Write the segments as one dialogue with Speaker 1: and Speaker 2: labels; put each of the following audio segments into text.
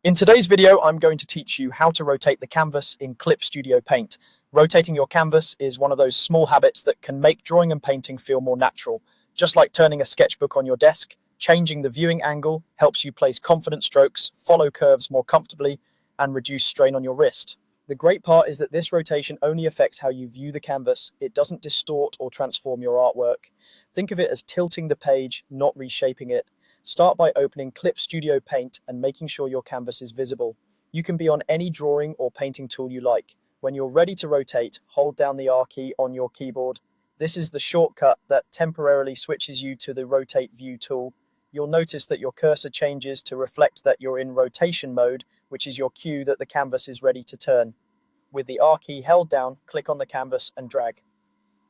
Speaker 1: In today's video, I'm going to teach you how to rotate the canvas in Clip Studio Paint. Rotating your canvas is one of those small habits that can make drawing and painting feel more natural. Just like turning a sketchbook on your desk, changing the viewing angle helps you place confident strokes, follow curves more comfortably, and reduce strain on your wrist. The great part is that this rotation only affects how you view the canvas. It doesn't distort or transform your artwork. Think of it as tilting the page, not reshaping it. Start by opening Clip Studio Paint and making sure your canvas is visible. You can be on any drawing or painting tool you like. When you're ready to rotate, hold down the R key on your keyboard. This is the shortcut that temporarily switches you to the Rotate View tool. You'll notice that your cursor changes to reflect that you're in rotation mode, which is your cue that the canvas is ready to turn. With the R key held down, click on the canvas and drag.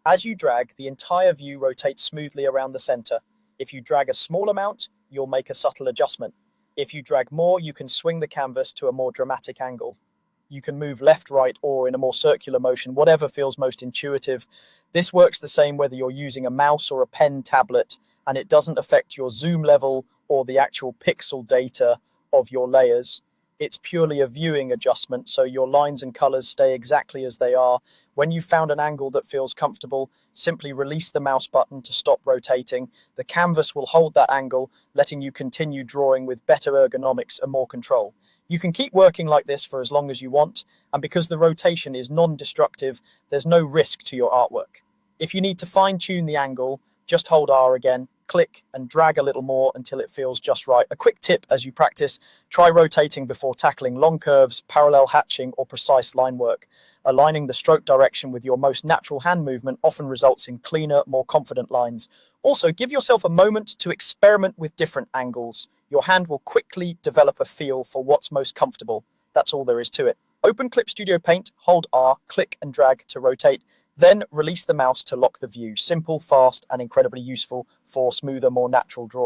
Speaker 1: As you drag, the entire view rotates smoothly around the center. If you drag a small amount, you'll make a subtle adjustment. If you drag more, you can swing the canvas to a more dramatic angle. You can move left, right, or in a more circular motion, whatever feels most intuitive. This works the same whether you're using a mouse or a pen tablet, and it doesn't affect your zoom level or the actual pixel data of your layers. It's purely a viewing adjustment, so your lines and colors stay exactly as they are. When you've found an angle that feels comfortable, simply release the mouse button to stop rotating. The canvas will hold that angle, letting you continue drawing with better ergonomics and more control. You can keep working like this for as long as you want, and because the rotation is non-destructive, there's no risk to your artwork. If you need to fine-tune the angle, just hold R again, click and drag a little more until it feels just right. A quick tip as you practice, try rotating before tackling long curves, parallel hatching, or precise line work. Aligning the stroke direction with your most natural hand movement often results in cleaner, more confident lines. Also, give yourself a moment to experiment with different angles. Your hand will quickly develop a feel for what's most comfortable. That's all there is to it. Open Clip Studio Paint, hold R, click and drag to rotate. Then release the mouse to lock the view. Simple, fast, and incredibly useful for smoother, more natural drawing.